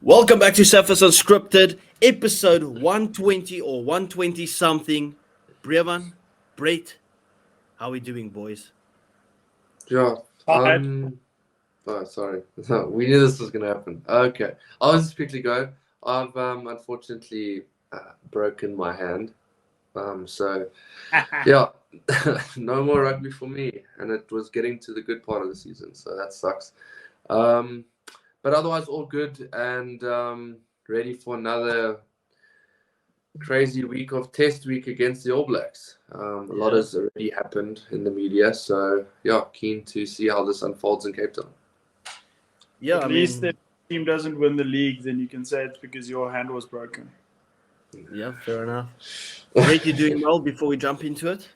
Welcome back to Surface Unscripted, episode 120 or 120 something. Brevan, Brett, how are we doing, boys? Yeah. Sorry. We knew this was going to happen. Okay. I'll just quickly go. I've unfortunately broken my hand. So, yeah, no more rugby for me. And it was getting to the good part of the season, so that sucks. But otherwise, all good and ready for another crazy week of test week against the All Blacks. A lot has already happened in the media, so yeah, keen to see how this unfolds in Cape Town. Yeah, at least if the team doesn't win the league, then you can say it's because your hand was broken. Yeah, fair enough. Brett, you doing well before we jump into it?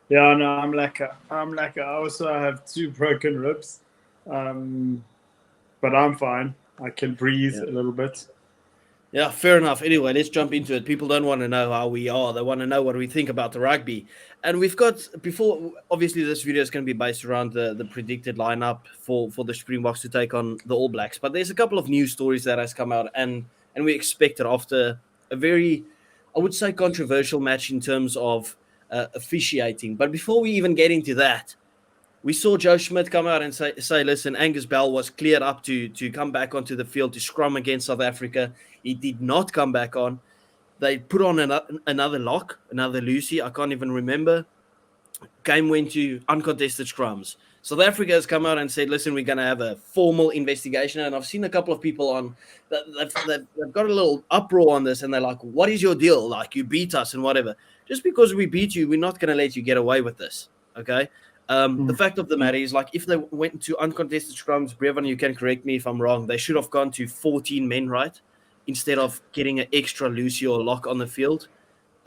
Yeah, no, I'm lacquer. I also have 2 broken ribs, but I'm fine. I can breathe a little bit. Yeah, fair enough. Anyway, let's jump into it. People don't want to know how we are. They want to know what we think about the rugby. And we've got, obviously this video is going to be based around the predicted lineup for the Springboks to take on the All Blacks. But there's a couple of news stories that has come out, and we expect it after a very, I would say, controversial match in terms of officiating. But before we even get into that, we saw Joe Schmidt come out and say, listen, Angus Bell was cleared up to come back onto the field to scrum against South Africa. He did not come back on. They put on another lock, another Lucy. I can't even remember. Game went to uncontested scrums. South Africa has come out and said, listen, we're going to have a formal investigation. And I've seen a couple of people on that they've got a little uproar on this. And they're like, what is your deal? Like, you beat us and whatever. Just because we beat you, we're not going to let you get away with this. Okay? The fact of the matter is, like, if they went to uncontested scrums, Brevan, you can correct me if I'm wrong, they should have gone to 14 men, right? Instead of getting an extra Lucy or lock on the field.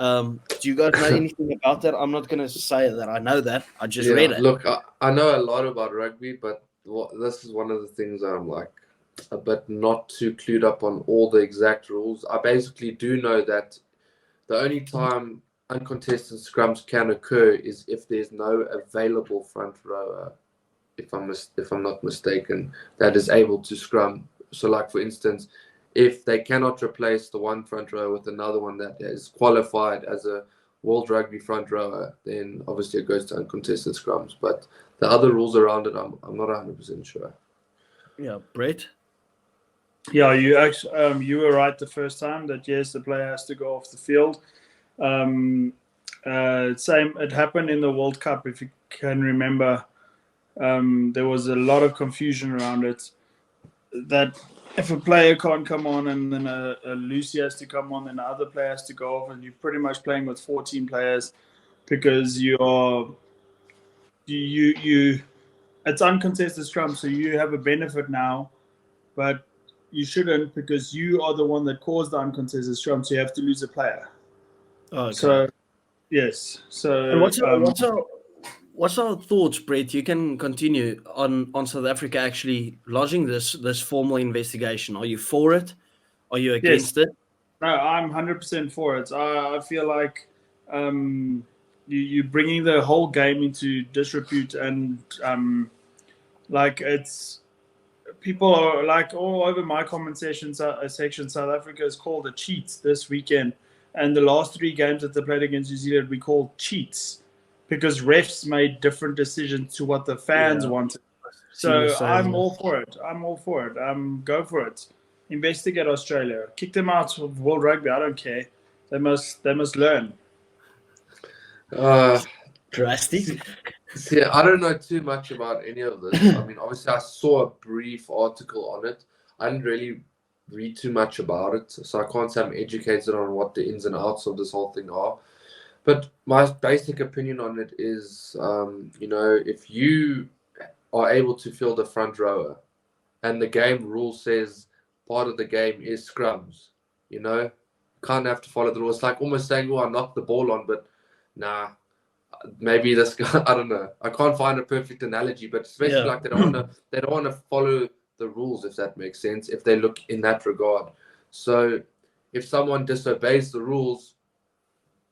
Do you guys know anything about that? I'm not going to say that I know that. I just read it. Look, I know a lot about rugby, but this is one of the things that I'm like a bit not too clued up on all the exact rules. I basically do know that the only time uncontested scrums can occur is if there's no available front rower, if I'm not mistaken, that is able to scrum. So, like, for instance, if they cannot replace the one front rower with another one that is qualified as a World Rugby front rower, then obviously it goes to uncontested scrums. But the other rules around it, I'm not 100% sure. Yeah, Brett? Yeah, you actually you were right the first time that yes, the player has to go off the field. Same, it happened in the World Cup, if you can remember. There was a lot of confusion around it, that if a player can't come on and then a Lucy has to come on, then the other player has to go off, and you're pretty much playing with 14 players because it's uncontested scrum, so you have a benefit now, but you shouldn't, because you are the one that caused the uncontested scrum, so you have to lose a player. Okay. So, yes. So, and what's our thoughts, Brett? You can continue on South Africa actually lodging this formal investigation. Are you for it? Are you against it? No, I'm 100% for it. I feel like you're bringing the whole game into disrepute, and like, it's people are like all over my comment section. South Africa is called a cheat this weekend. And the last 3 games that they played against New Zealand, we called cheats because refs made different decisions to what the fans wanted. So I'm all for it. Go for it. Investigate Australia. Kick them out of World Rugby. I don't care. They must learn. Drastic. See, I don't know too much about any of this. I mean, obviously, I saw a brief article on it. I didn't really read too much about it, so I can't say I'm educated on what the ins and outs of this whole thing are. But my basic opinion on it is, if you are able to field a front rower and the game rule says part of the game is scrums, can't have to follow the rules. It's like almost saying, I knocked the ball on, but nah, maybe this guy, I don't know. I can't find a perfect analogy, but especially like they don't want to follow the rules, if that makes sense, if they look in that regard. So if someone disobeys the rules,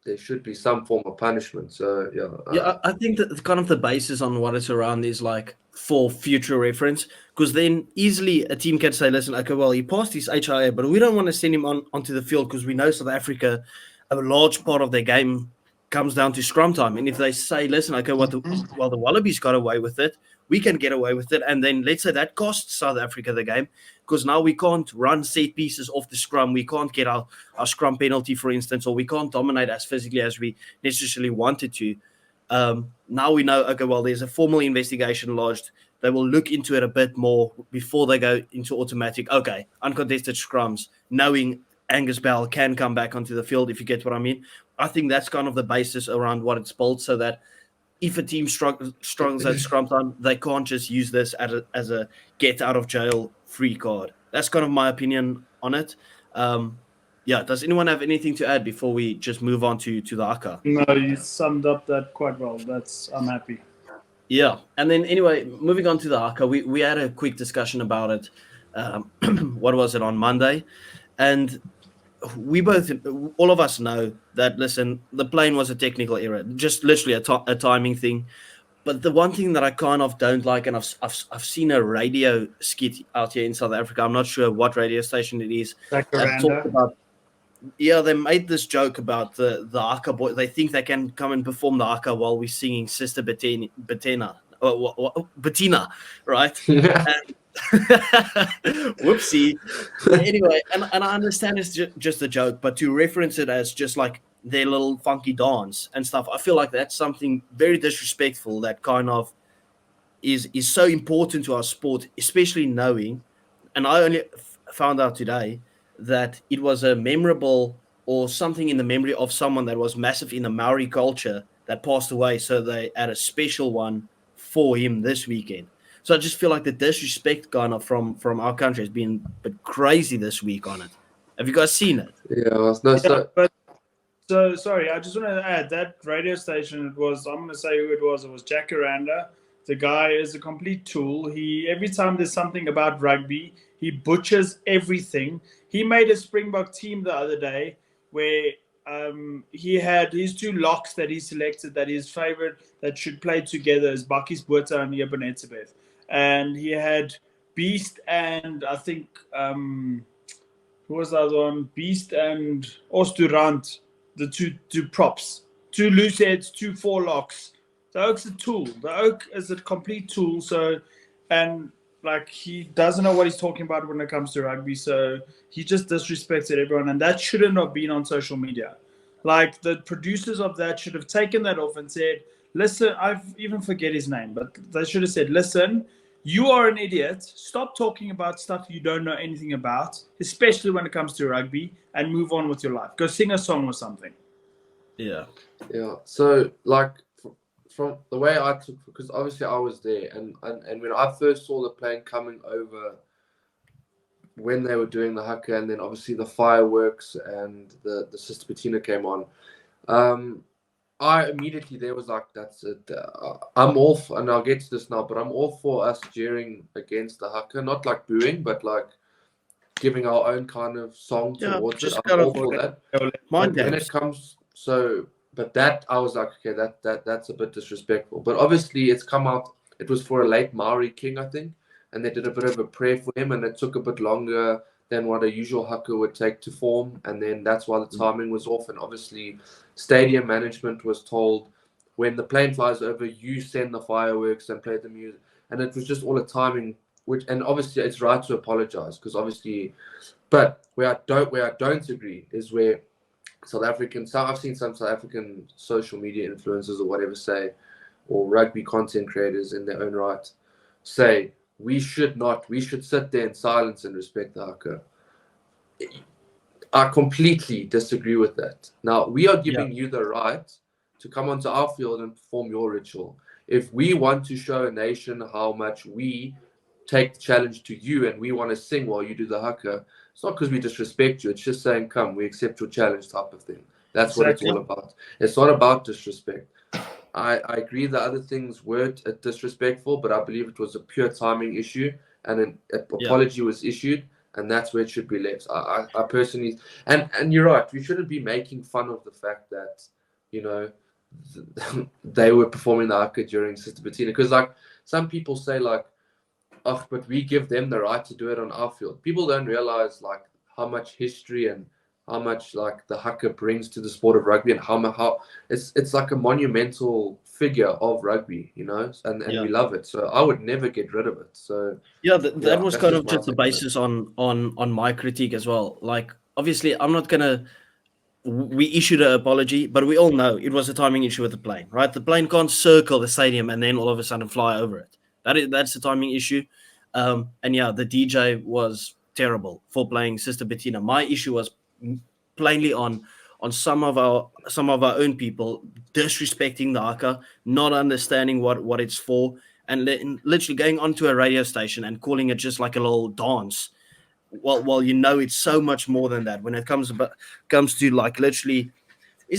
there should be some form of punishment. So Yeah, I think that kind of the basis on what it's around is like for future reference, because then easily a team can say, listen, okay, well, he passed his HIA, but we don't want to send him onto the field because we know South Africa, a large part of their game comes down to scrum time. And if they say, listen, okay, well, the Wallabies got away with it, we can get away with it. And then let's say that costs South Africa the game, because now we can't run set pieces off the scrum. We can't get our scrum penalty, for instance, or we can't dominate as physically as we necessarily wanted to. Now we know, okay, well, there's a formal investigation lodged. They will look into it a bit more before they go into automatic, okay, uncontested scrums, knowing Angus Bell can come back onto the field, if you get what I mean. I think that's kind of the basis around what it's built, so that if a team struggles at scrum time, they can't just use this as a get out of jail free card. That's kind of my opinion on it. Yeah, does anyone have anything to add before we just move on to the Haka? No, you summed up that quite well. I'm happy. Yeah, and then anyway, moving on to the Haka, we had a quick discussion about it. What was it, on Monday? And we both, all of us know that, listen, the plane was a technical error, just literally a timing thing. But the one thing that I kind of don't like, and I've seen a radio skit out here in South Africa, I'm not sure what radio station it is, that talked about, yeah, they made this joke about the Haka boy. They think they can come and perform the Haka while we're singing Sister Bettina, right? Whoopsie. Anyway, and I understand it's just a joke, but to reference it as just like their little funky dance and stuff, I feel like that's something very disrespectful that kind of is so important to our sport, especially knowing, and I only found out today that it was a memorable or something in the memory of someone that was massive in the Maori culture that passed away, so they had a special one for him this weekend. So I just feel like the disrespect kind of from our country has been a bit crazy this week on it. Have you guys seen it? Yeah, no, so sorry, I just want to add that radio station. I'm going to say who it was. It was Jacaranda. The guy is a complete tool. Every time there's something about rugby, he butchers everything. He made a Springbok team the other day where he had his two locks that he selected, that his favorite that should play together is Bakkies Botha and Eben Etzebeth. And he had Beast and I think who was the other one? Beast and Osturant, the two props, two loose heads, 2 4-locks. The Oak's a tool. The Oak is a complete tool. So, and like he doesn't know what he's talking about when it comes to rugby. So he just disrespected everyone, and that shouldn't have been on social media. Like the producers of that should have taken that off and said, listen, I even forget his name, but they should have said, listen, you are an idiot. Stop talking about stuff you don't know anything about, especially when it comes to rugby, and move on with your life. Go sing a song or something. Yeah. So like from the way I took, because obviously I was there, and when I first saw the plane coming over, when they were doing the Haka, and then obviously the fireworks and the Sister Bettina came on, I immediately there was like, that's it. I'm all for, and I'll get to this now, but I'm all for us jeering against the Haka, not like booing, but like giving our own kind of song towards it. I'm all for that. When it comes, but that I was like, okay, that's a bit disrespectful. But obviously, it's come out. It was for a late Maori king, I think, and they did a bit of a prayer for him, and it took a bit longer than what a usual Haka would take to form, and then that's why the timing was off. And obviously, stadium management was told, when the plane flies over, you send the fireworks and play the music, and it was just all a timing. And obviously, it's right to apologize, because obviously, but where I don't agree is where I've seen some South African social media influencers or whatever say, or rugby content creators in their own right, say we should sit there in silence and respect the Haka. I completely disagree with that. Now, we are giving you the right to come onto our field and perform your ritual. If we want to show a nation how much we take the challenge to you and we want to sing while you do the Haka, it's not because we disrespect you. It's just saying, come, we accept your challenge type of thing. That's what it's all about. It's not about disrespect. I agree the other things weren't disrespectful, but I believe it was a pure timing issue, and an apology was issued, and that's where it should be left. I personally, and you're right, we shouldn't be making fun of the fact that they were performing the haka during Sister Bettina. Because like some people say like, oh, but we give them the right to do it on our field. People don't realize like how much history and how much like the haka brings to the sport of rugby, and how it's like a monumental figure of rugby, and we love it. So I would never get rid of it. So that was that's kind of my just the take on it. basis on my critique as well. Like, obviously, I'm not gonna. We issued an apology, but we all know it was a timing issue with the plane, right? The plane can't circle the stadium and then all of a sudden fly over it. That's a timing issue. And yeah, the DJ was terrible for playing Sister Bettina. My issue was plainly on some of our own people disrespecting the haka, not understanding what it's for, and literally going onto a radio station and calling it just like a little dance. Well, it's so much more than that when it comes to like literally.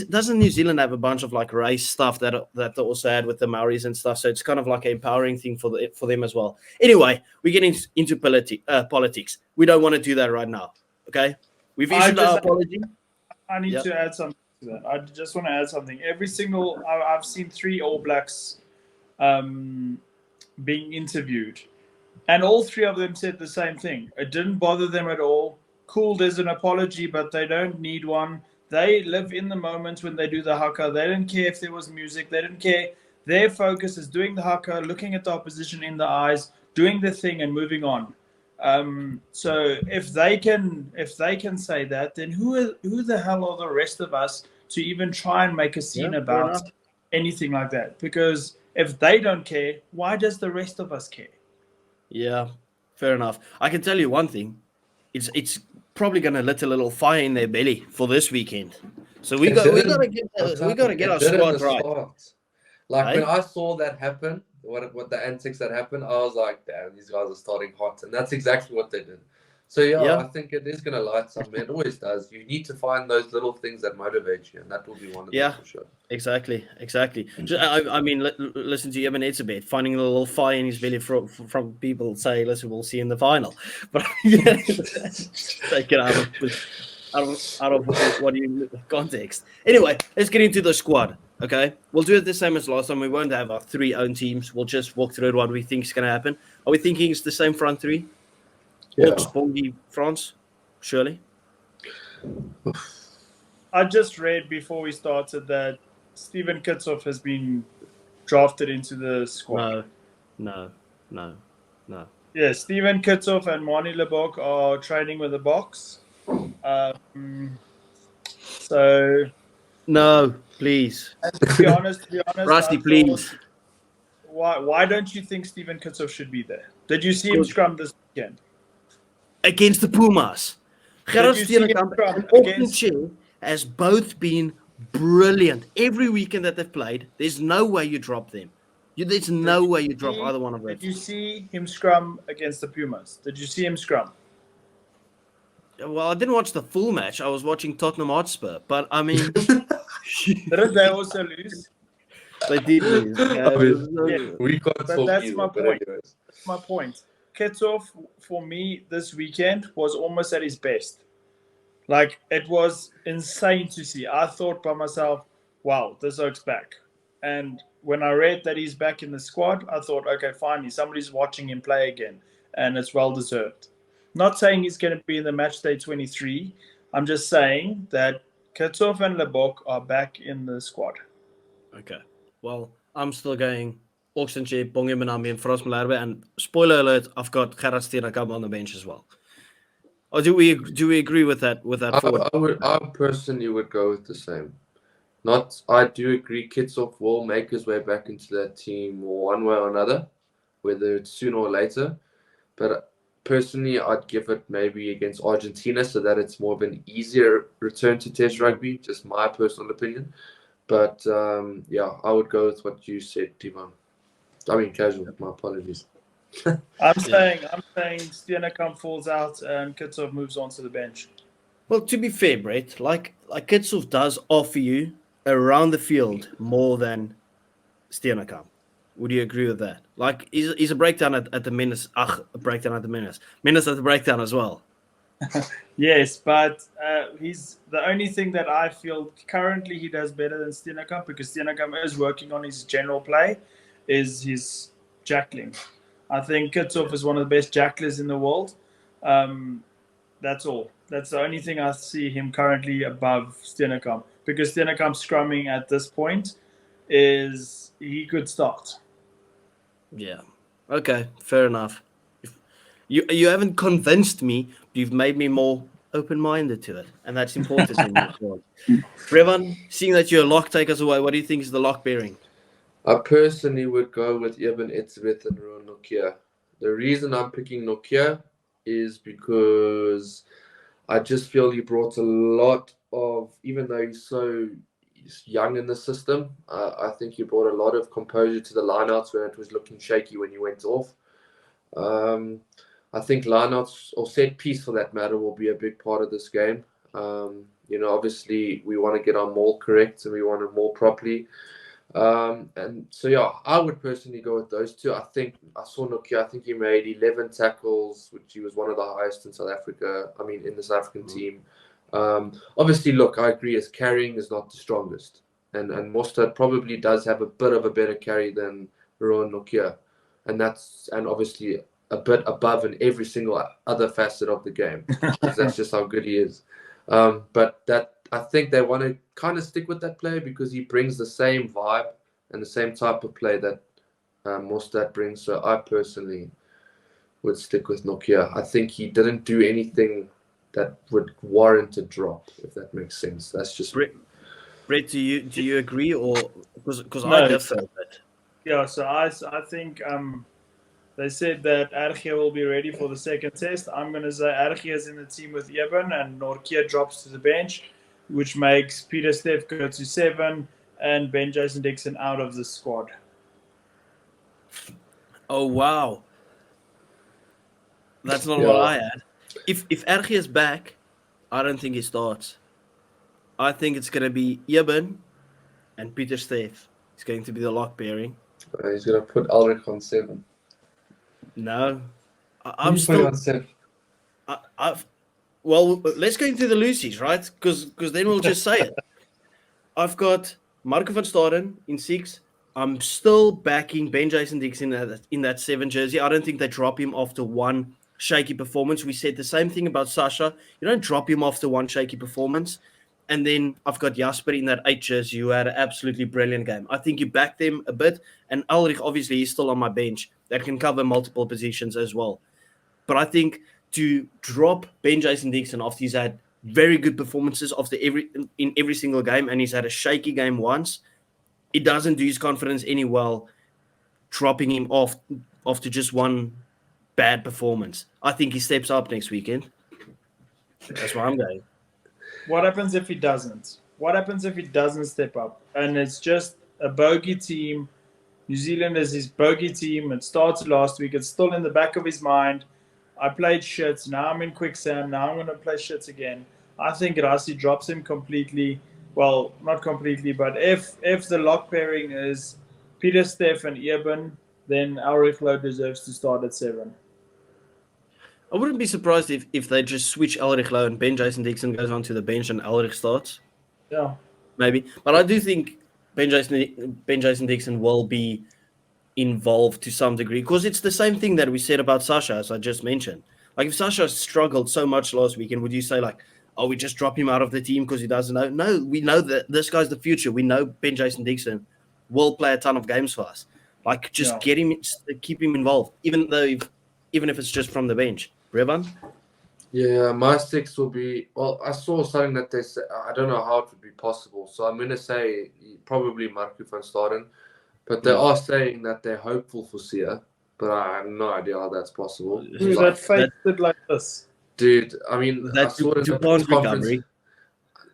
Doesn't New Zealand have a bunch of like race stuff that they also had with the Maoris and stuff? So it's kind of like an empowering thing for them as well. Anyway, we're getting into politics. We don't want to do that right now. Okay, we've issued our apology. I need to add something to that. I just want to add something. I've seen 3 All Blacks being interviewed, and all 3 of them said the same thing. It didn't bother them at all. Cool, there's an apology, but they don't need one. They live in the moment when they do the haka. They didn't care if there was music. They didn't care. Their focus is doing the haka, looking at the opposition in the eyes, doing the thing, and moving on. So if they can say that, then who the hell are the rest of us to even try and make a scene about anything like that? Because if they don't care, why does the rest of us care? Yeah, fair enough. I can tell you one thing. It's probably going to lit a little fire in their belly for this weekend. So we got to get our squad right. Like when I saw that happen, what the antics that happened, I was like, damn, these guys are starting hot, and that's exactly what they did. So I think it is going to light some. It always does. You need to find those little things that motivate you, and that will be one of them for sure. Exactly. I mean, listen to Eben Etzebeth finding a little fire in his belly from people say, listen, we'll see in the final. But take it out of what you context. Anyway, let's get into the squad. Okay, we'll do it the same as last time. We won't have our 3 own teams. We'll just walk through what we think is going to happen. Are we thinking it's the same front 3? Hawks, Bongi, France, surely. I just read before we started that Steven Kitshoff has been drafted into the squad. No. Yeah, Steven Kitshoff and Mani Lebok are training with the Boks. So no, please. To be honest, Rusty, please. Why don't you think Steven Kitshoff should be there? Did you see him scrum this weekend? Against the Pumas. Gerard Steenekamp and Auckland has both been brilliant. Every weekend that they've played, there's no way you drop them. There's no way you drop either one of them. Did you see him scrum against the Pumas? Did you see him scrum? Well, I didn't watch the full match. I was watching Tottenham Hotspur. But, I mean... Didn't they also lose? They did lose. We can't but that's my point. That's my point. Kitshoff, for me, this weekend was almost at his best. Like, it was insane to see. I thought by myself, wow, this Oak's back. And when I read that he's back in the squad, I thought, okay, finally, somebody's watching him play again. And it's well-deserved. Not saying he's going to be in the match day 23. I'm just saying that Kitshoff and Lebok are back in the squad. Okay. Well, I'm still going Oxenche, Bongi Manambi, and Frans Malherbe. And spoiler alert, I've got Gerard Steenekamp on the bench as well. Or do we agree with that? I personally would go with the same. I do agree Kitshoff will make his way back into that team one way or another, whether it's sooner or later. But personally, I'd give it maybe against Argentina so that it's more of an easier return to Test rugby, just my personal opinion. But I would go with what you said, Tivon. I mean, casual. My apologies. I'm saying Steenekamp falls out and Kitshoff moves on to the bench. Well, to be fair, Brett, like Kitshoff does offer you around the field more than Steenekamp. Would you agree with that? Like, he's a breakdown at the minutes. A breakdown at the minutes. Minutes at the breakdown as well. Yes, but he's the only thing that I feel currently he does better than Steenekamp, because Steenekamp is working on his general play, is his jackling. I think Kitshoff is one of the best jacklers in the world. That's all. That's the only thing I see him currently above Steenekamp, because Steenekamp scrumming at this point is he could start. Yeah. Okay, fair enough. You haven't convinced me, but you've made me more open-minded to it, and that's important in this world. Revan, seeing that you're a lock, take us away. What do you think is the lock bearing? I personally would go with Eben Etzebeth and Ruan Nokia. The reason I'm picking Nokia is because I just feel he brought a lot of, even though he's young in the system, I think he brought a lot of composure to the lineouts when it was looking shaky when he went off. I think lineouts, or set piece for that matter, will be a big part of this game. Obviously we want to get our maul correct and we want to maul properly. And so, yeah, I would personally go with those two. I think I saw Nokia, I think he made 11 tackles, which he was one of the highest in South Africa. I mean, in the South African team. Obviously, look, I agree, his carrying is not the strongest. And Mostert probably does have a bit of a better carry than Ruan Nokia. And obviously a bit above in every single other facet of the game. Because that's just how good he is. But that, I think they want to kind of stick with that player because he brings the same vibe and the same type of play that Mostert brings. So I personally would stick with Nokia. I think he didn't do anything that would warrant a drop, if that makes sense. That's just Brett, do you agree, or because No. I differ a bit? Yeah, so I think they said that Argia will be ready for the second test. I'm going to say Argia is in the team with Eben and Norkia drops to the bench, which makes Peter Steff go to 7 and Ben Jason Dixon out of the squad. Oh wow, that's not what I had. If Argia is back, I don't think he starts. I think it's going to be Eben and Peter Steff. It's going to be the lock bearing. he's going to put Ulrich on 7. No, I'm still on 7. Well, let's go into the loosies, right? Because then we'll just say it. I've got Marco van Staden in 6. I'm still backing Ben Jason Dixon in that 7 jersey. I don't think they drop him after one shaky performance. We said the same thing about Sasha. You don't drop him after one shaky performance. And then I've got Jasper in that 8 jersey who had an absolutely brilliant game. I think you back them a bit. And Ulrich, obviously, he's still on my bench. That can cover multiple positions as well. But I think to drop Ben Jason Dixon after he's had very good performances in every single game, and he's had a shaky game once, it doesn't do his confidence any well dropping him off after just one bad performance. I think he steps up next weekend. That's where I'm going. What happens if he doesn't? What happens if he doesn't step up? And it's just a bogey team. New Zealand is his bogey team. It started last week. It's still in the back of his mind. I played shit. Now I'm in quicksand. Now I'm going to play shit again. I think Rassi drops him completely. Well, not completely, but if the lock pairing is Peter Steff and Eben, then Ulrich Loh deserves to start at 7. I wouldn't be surprised if they just switch Ulrich Loh and Ben Jason Dixon goes onto the bench and Ulrich starts. Yeah. Maybe. But I do think Ben Jason Dixon will be involved to some degree because it's the same thing that we said about Sasha, as I just mentioned. Like if Sasha struggled so much last weekend, would you say like, oh, we just drop him out of the team because he doesn't know? No, we know that this guy's the future. We know Ben Jason Dixon will play a ton of games for us. Like just get him, keep him involved, even if it's just from the bench. Revan? Yeah, my 6 will be, well, I saw something that they said, I don't know how it would be possible. So I'm going to say probably Marco van Staden. But they are saying that they're hopeful for Sia. But I have no idea how that's possible. Who's that fated like this? Dude, I mean, I saw it in the conference. Recovery.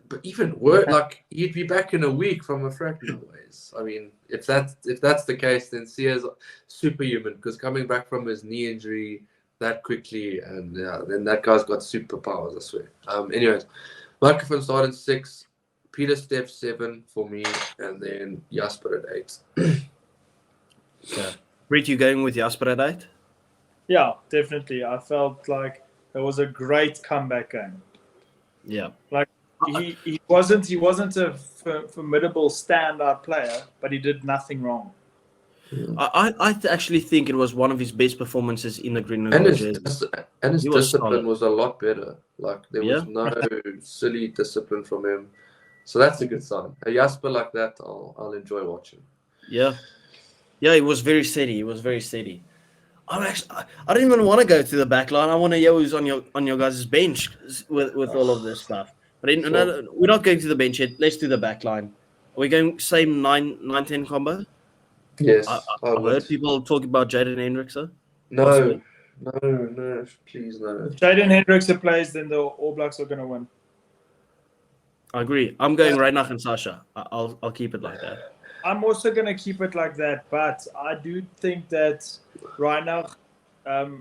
But even worse, like he'd be back in a week from a fracture ways. I mean, if that's the case, then Sia's superhuman because coming back from his knee injury that quickly, and then that guy's got superpowers, I swear. Anyways, Marco van Staden 6, Peter Steff 7 for me, and then Jasper at 8. Yeah. Brett, you going with Jasper at 8? Yeah, definitely. I felt like It was a great comeback game. Yeah. Like he wasn't a formidable standout player, but he did nothing wrong. I actually think it was one of his best performances in the green and And gold his, jersey. and his He was discipline solid. was a lot better. Like, there was Yeah. no silly discipline from him. So that's a good sign. A Jasper like that, I'll enjoy watching. Yeah. Yeah, he was very steady. He was very steady. I don't even want to go to the back line. I want to hear who's on your guys' bench with all of this stuff. But Sure. we're not going to the bench yet. Let's do the back line. Are we going same 9-10 combo? Yes, I I've would. heard people talk about Jaden Hendrickson. No, Possibly. no, please no. If Jaden Hendrickson plays, then the All Blacks are going to win. I agree. I'm going Reinach and Sasha. I'll keep it like that. I'm also going to keep it like that, but I do think that Reinach,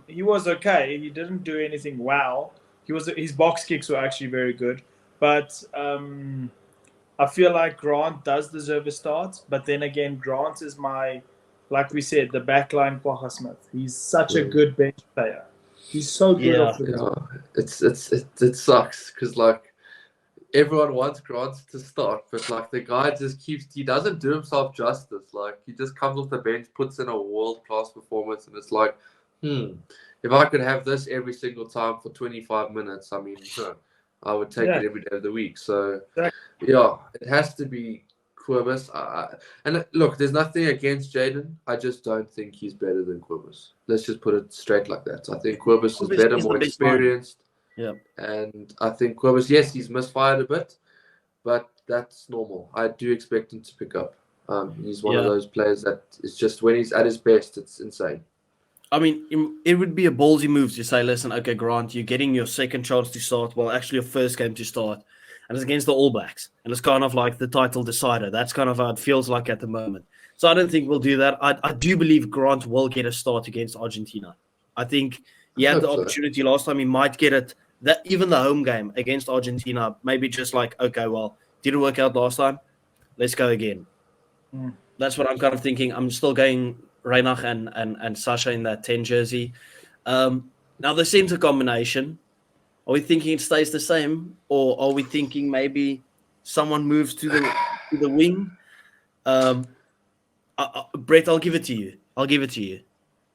he was okay. He didn't do anything wow. His box kicks were actually very good, but I feel like Grant does deserve a start. But then again, Grant is like we said, the backline Quagga Smith. He's such a good bench player. He's so good off the bench. It sucks because, like, everyone wants Grant to start, but like the guy he doesn't do himself justice. Like, he just comes off the bench, puts in a world-class performance, and it's like, if I could have this every single time for 25 minutes, I mean, I would take it every day of the week. So, yeah, it has to be Quibus. And look, there's nothing against Jaden. I just don't think he's better than Quibus. Let's just put it straight like that. I think Quibus is better, more experienced. Yeah. And I think Quibus, yes, he's misfired a bit, but that's normal. I do expect him to pick up. He's one of those players that is just, when he's at his best, it's insane. I mean, it would be a ballsy move to say, listen, okay, Grant, you're getting your second chance to start, well, actually your first game to start, and it's against the All Blacks, and it's kind of like the title decider. That's kind of how it feels like at the moment. So I don't think we'll do that. I do believe Grant will get a start against Argentina. I think he had the opportunity last time. He might get it. That even the home game against Argentina, maybe just like, okay, well, didn't work out last time. Let's go again. That's what I'm kind of thinking. I'm still going Reinach and Sasha in that 10 jersey. Now the center combination, are we thinking it stays the same, or are we thinking maybe someone moves to the wing? Brett, I'll give it to you.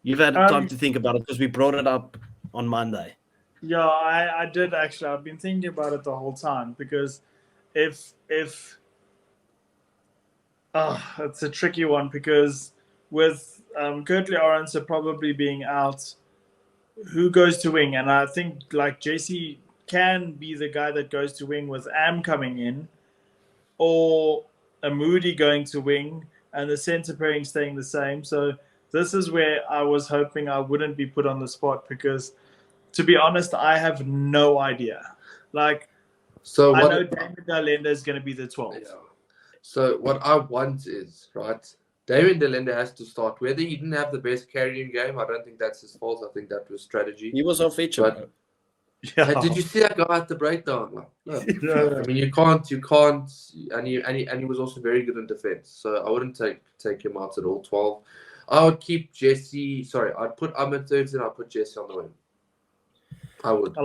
You've had time to think about it because we brought it up on Monday. Yeah, I did actually. I've been thinking about it the whole time because if it's a tricky one because with Kurtley Orange probably being out, who goes to wing? And I think like JC can be the guy that goes to wing with Am coming in, or a Moody going to wing, and the centre pairing staying the same. So this is where I was hoping I wouldn't be put on the spot because, to be honest, I have no idea. Like, so I know David Dalenda is going to be the 12th. Yeah. So what I want is, right, David Dalenda has to start. Whether he didn't have the best carrying game, I don't think that's his fault. I think that was strategy. He was our feature. But, did you see that guy at the breakdown? Like, no. I mean, you can't, and he was also very good in defense. So I wouldn't take him out at all. 12. I would keep Jesse. Sorry, I'd put Ahmed thirds and I'd put Jesse on the wing. I would. I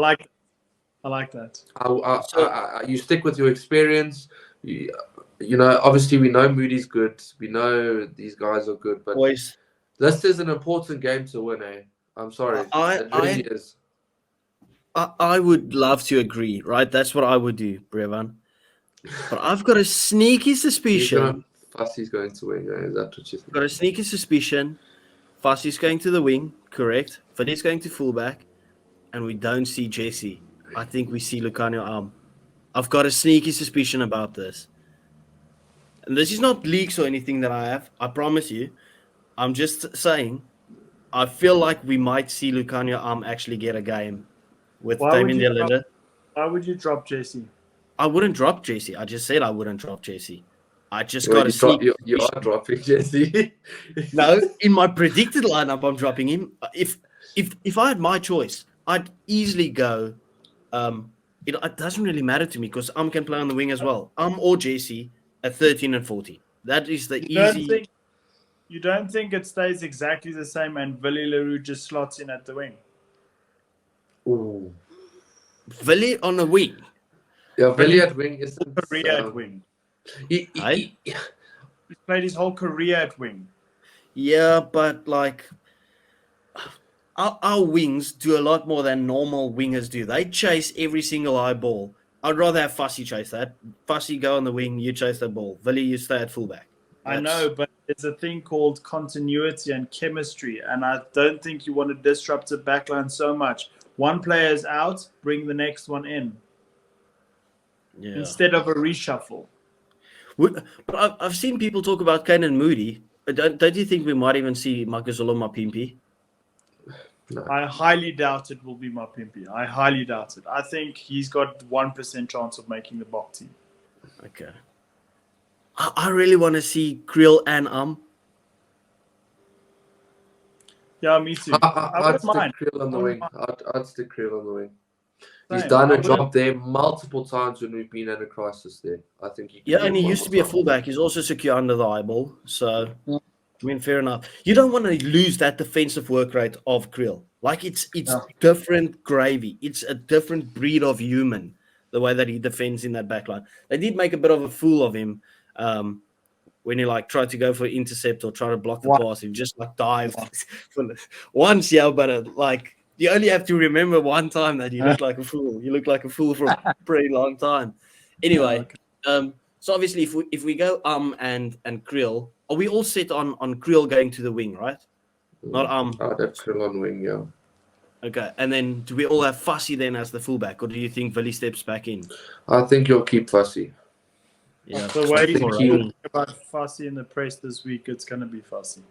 like that. You stick with your experience. You know, obviously we know Moody's good. We know these guys are good, but Boys, this is an important game to win. I'm sorry, it really is. I would love to agree, right? That's what I would do, Brevan. But I've got a sneaky suspicion. Fussy's going to win. Is that what you think? Got a sneaky suspicion. Fussy's going to the wing, correct? Fiddy's going to fullback, and we don't see Jesse. I think we see Lucanio Arm. I've got a sneaky suspicion about this. And this is not leaks or anything that I have. I promise you. I'm just saying, I feel like we might see Lucanio Arm actually get a game with Damien Delinde. Why would you drop JC? I wouldn't drop JC. I just said I wouldn't drop JC. I just got to sneak. You are dropping Jesse. No, in my predicted lineup, I'm dropping him. If I had my choice, I'd easily go. It doesn't really matter to me because can play on the wing as well. Or JC at 13 and 14. That is the easy. You don't think it stays exactly the same and Willie Leroux just slots in at the wing? Ooh. Villy on the wing. Yeah, Billy at wing isn't. Career at wing. He, Aye. He's played his whole career at wing. Yeah, but like our wings do a lot more than normal wingers do. They chase every single high ball. I'd rather have Fussy chase that. Fussy go on the wing, you chase the ball. Villy, you stay at fullback. I know, but it's a thing called continuity and chemistry, and I don't think you want to disrupt the backline so much. One player is out, bring the next one in. Yeah. Instead of a reshuffle. But I've seen people talk about Kane and Moody. Don't you think we might even see Makazolo Mapimpi? No. I highly doubt it will be Mapimpi. I highly doubt it. I think he's got 1% chance of making the Bok team. Okay. I really want to see Kriel and Yeah, me too. I I'd wouldn't stick mind. Creel on the I wing. wouldn't I'd stick Creel on the wing. He's Same. done I a wouldn't- job there multiple times when we've been in a crisis there. I think he can Yeah, do and it he one used more to be a time. fullback. He's also secure under the eyeball. So, I mean, fair enough. You don't want to lose that defensive work rate of Kriel. Like, it's different gravy. It's a different breed of human, the way that he defends in that backline. They did make a bit of a fool of him when he, like, tried to go for intercept or try to block the pass. He just, like, dived once, yeah, but, like, you only have to remember one time that you look like a fool. You look like a fool for a pretty long time. Anyway, so obviously if we go and Kriel, are we all set on Kriel going to the wing, right? Not I'd have Creel on wing, yeah. Okay, and then do we all have Fussy then as the fullback, or do you think Villy steps back in? I think you'll keep Fussy. Yeah, The way he's think talking about Fussy in the press this week, it's going to be Fussy.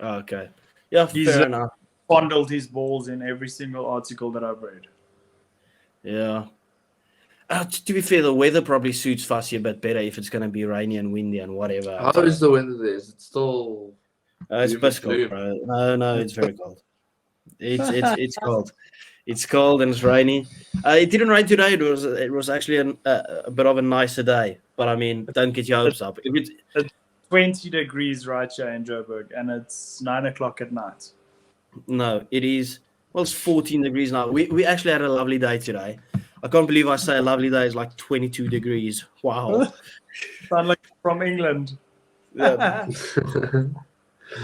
okay. Yeah, He's fair enough. Fondled his balls in every single article that I've read. Yeah. To be fair, the weather probably suits Fussy a bit better if it's going to be rainy and windy and whatever. How is the weather there? Is it still... It's Doom bit and cold, gloom? bro. No, it's very cold. It's cold. It's cold and it's rainy. It didn't rain today. It was actually a bit of a nicer day. But I mean, don't get your hopes up. If it's, It's 20 degrees right here in Joburg, and it's 9 o'clock at night. no, it is. Well, it's 14 degrees now. We actually had a lovely day today. I can't believe I say a lovely day is like 22 degrees. Wow. Sound like from England. Yeah.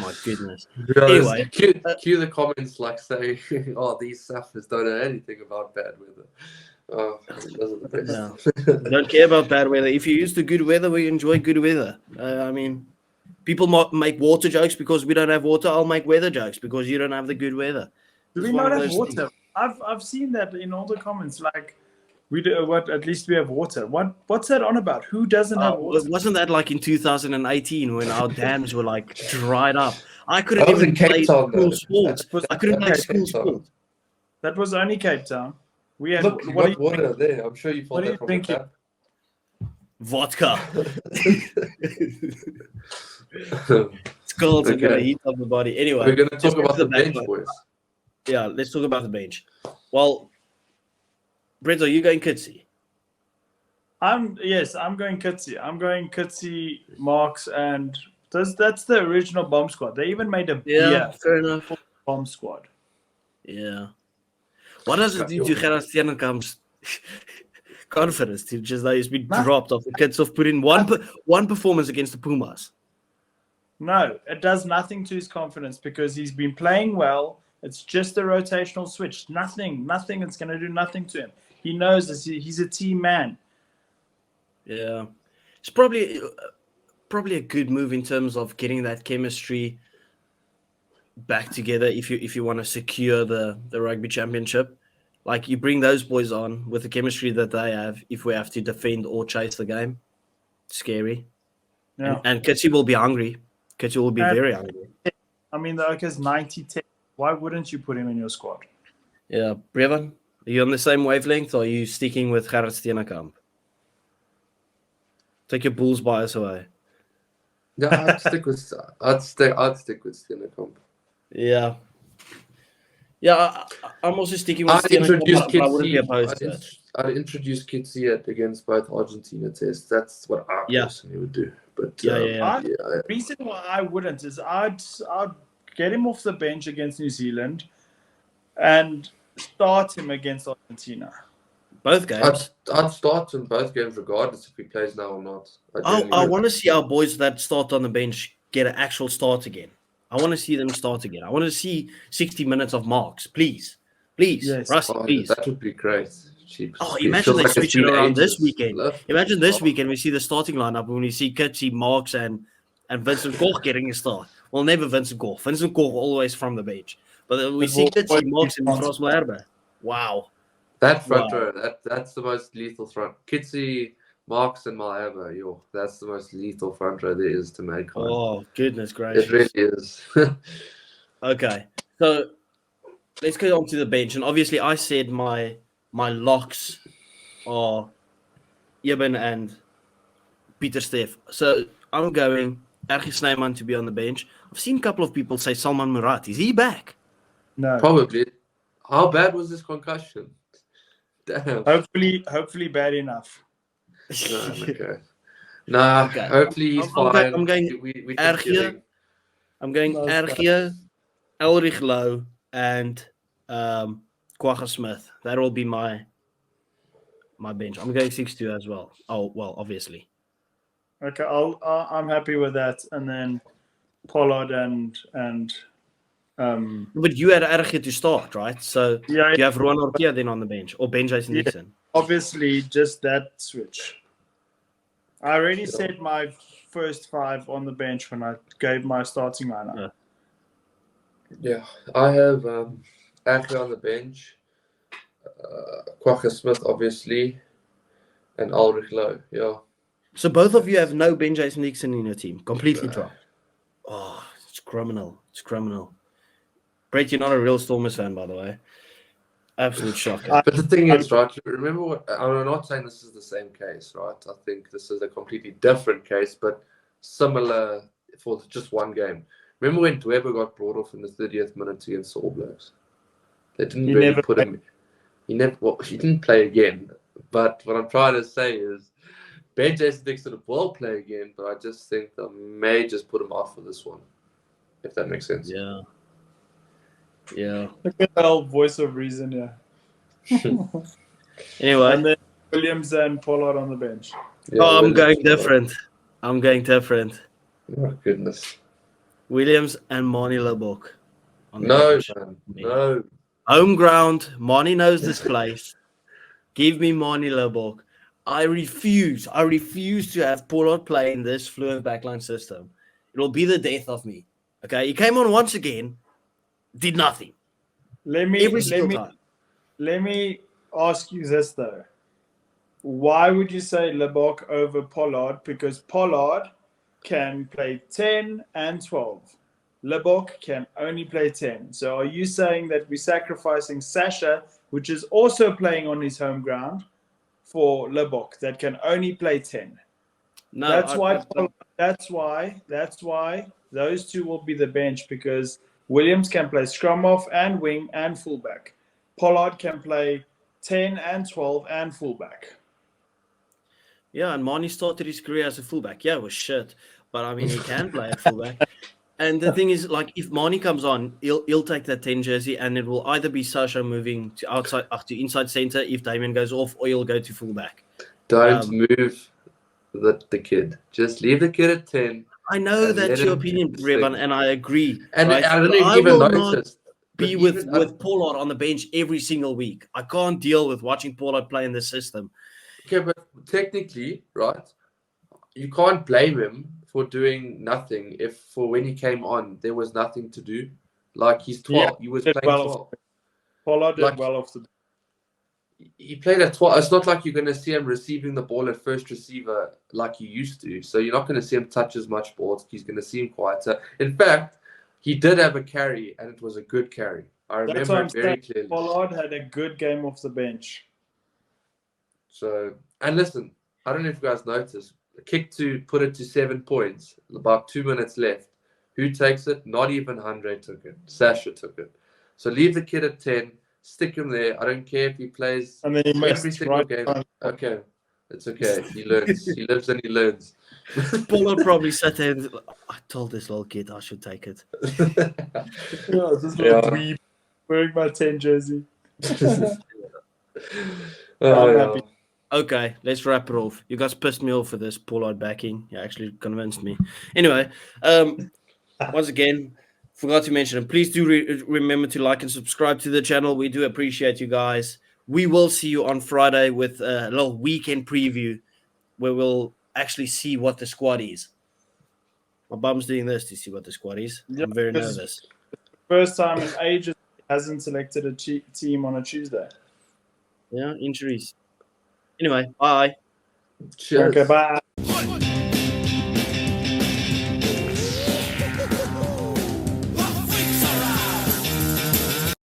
My goodness. Yeah, Anyway, cue the comments like saying, "Oh, these suffers don't know anything about bad weather." Oh, those are the best. We don't care about bad weather. If you use the good weather, we enjoy good weather. I mean, people might make water jokes because we don't have water. I'll make weather jokes because you don't have the good weather. Do It's we one not of have those water? things. I've seen that in all the comments. Like, we do what? At least we have water. What's that on about? Who doesn't have water? Wasn't that like in 2018 when our dams were like dried up? I couldn't That was even in Cape play Town, school though. sports. I couldn't play Cape school Town. sports. That was only Cape Town. We had Look, you what got water there. I'm sure you what filled do you that from think the you- tap. Vodka. It's cold. It's gonna Okay. heat up the body. Anyway, We're going to just talk about to the bench, backline. boys. Yeah, let's talk about the bench. Well, Brett, are you going Kitsy? I'm going Kitsy. I'm going Kitsy, Marks, and that's the original bomb squad. They even made a beer fair enough. bomb squad. Yeah. What does it do to Gerard Steenenkamp's confidence to just that he's been dropped off the kids of put in one performance against the Pumas? No, it does nothing to his confidence because he's been playing well. It's just a rotational switch. Nothing. It's going to do nothing to him. He knows this. He's a team man. Yeah. It's probably a good move in terms of getting that chemistry back together if you want to secure the rugby championship. Like, you bring those boys on with the chemistry that they have if we have to defend or chase the game. Scary. Yeah. And Kitsy will be hungry. Kitsy will be very hungry. I mean, the Oka's 90-10. Why wouldn't you put him in your squad? Yeah. Brevan, are you on the same wavelength or are you sticking with Gerard Steenenkamp? Take your Bulls bias away. Yeah, I'd stick with Steenenkamp. Yeah. Yeah, I'm also sticking with I'd introduce Steenenkamp, but I wouldn't be opposed to it. I'd introduce Kitsy against both Argentina tests. That's what I personally would do. But The reason why I wouldn't is I'd get him off the bench against New Zealand and start him against Argentina. Argentina. Both games. I'd start in both games regardless if he plays now or not. I want to see our boys that start on the bench get an actual start again. I want to see them start again. I want to see 60 minutes of marks, please. Please, Yes. Rusty, please. That would be great. Jeez. Oh, It imagine feels they like it's switch it been around ages. this weekend. Look. Imagine this weekend we see the starting lineup when we see Kitsy, Marks, and Vincent Koch getting a start. Well, never Vincent Koch. Vincent Koch always from the bench. But we see Kitsy, Marks, and Frans Malherbe. Wow. That front row, that's the most lethal front. Kitsy, Marks, and Malherbe, that's the most lethal front row there is to mankind. Oh, goodness gracious. It really is. Okay. So let's go on to the bench. And obviously I said my locks are Eben and Pieter Steff. So I'm going Ergie Snyman to be on the bench. I've seen a couple of people say Salman Murat. Is he back? No. Probably. How bad was this concussion? Damn. Hopefully bad enough. No, okay. Nah, Okay. hopefully he's fine. I'm going we Ergie. I'm going Ergie, Elrich Low, and Kwagga Smith. That will be my bench. I'm going 6-2 as well. Oh, well, obviously. Okay, I'm happy with that. And then Pollard and But you had Ergie to start, right? So yeah, you have Ruan Orkia then on the bench, or Ben Jason Dixon. obviously just that switch. I already said my first 5 on the bench when I gave my starting lineup. Yeah, I have Ergie on the bench, Kwagga Smith, obviously, and Ulrich Low. Yeah. So both of you have no Ben Jason Dixon in your team. Completely dropped. Oh, it's criminal. It's criminal. Brett, you're not a real Stormers fan, by the way. Absolute shocker. But the thing is, right, remember what, I'm not saying this is the same case, right? I think this is a completely different case, but similar for just one game. Remember when Dweber got brought off in the 30th minute against the All Blacks? They didn't really put him. He didn't play again. But what I'm trying to say is, Ben Jason Dixon will play again, but I just think they may just put him off for this one, if that makes sense. Yeah. Yeah. Look at the whole voice of reason here. Anyway. And then Williams and Pollard on the bench. Yeah, I'm going different. I'm going different. Oh, goodness. Williams and Mani Lebok. No, man. No. Home ground. Mani knows this place. Give me Mani Lebok. I refuse to have Pollard play in this fluent backline system. It will be the death of me. Okay, he came on once again, did nothing. Let me ask you this though. Why would you say Lebok over Pollard? Because Pollard can play 10 and 12. Lebok can only play 10. So are you saying that we're sacrificing Sasha, which is also playing on his home ground, for Lebok that can only play 10? No, that's why those two will be the bench, because Williams can play scrum off and wing and fullback. Pollard can play 10 and 12 and fullback. Yeah, and Mani started his career as a fullback. Yeah, it was shit. But I mean, he can play at fullback. And the thing is, like, if Mani comes on, he'll take that 10 jersey, and it will either be Sasha moving to outside to inside center if Damien goes off, or he'll go to fullback. Don't move the kid. Just leave the kid at 10. I know that's your opinion, Revan, and I agree. And right? I don't even notice. Be with Pollard on the bench every single week. I can't deal with watching Pollard play in this system. Okay, but technically, right, you can't blame him for doing nothing if for when he came on there was nothing to do. Like, he's 12. Yeah, he was playing 12. Pollard did well off the. He played at 12. It's not like you're going to see him receiving the ball at first receiver like you used to. So you're not going to see him touch as much balls. He's going to see him quieter. In fact, he did have a carry, and it was a good carry. I remember it very clearly. Pollard had a good game off the bench. So, and listen, I don't know if you guys noticed, the kick to put it to 7 points, about 2 minutes left. Who takes it? Not even Andre took it. Sasha took it. So leave the kid at 10, stick him there. I don't care if he plays and then he every single game. Okay, it's okay. He learns. He lives and he learns. Pollard probably sat there and I told this little kid I should take it. Yeah, this little dweeb wearing my 10 jersey. I'm yeah. happy. Okay, let's wrap it off. You guys pissed me off for this Pollard backing. You actually convinced me. Anyway, once again, forgot to mention, and please do remember to like and subscribe to the channel. We do appreciate you guys. We will see you on Friday with a little weekend preview where we'll actually see what the squad is. My bum's doing this to see what the squad is. Yeah, I'm very because nervous. first time in ages he hasn't selected a team on a Tuesday. Yeah, injuries. Anyway, bye. Cheers. Okay, bye.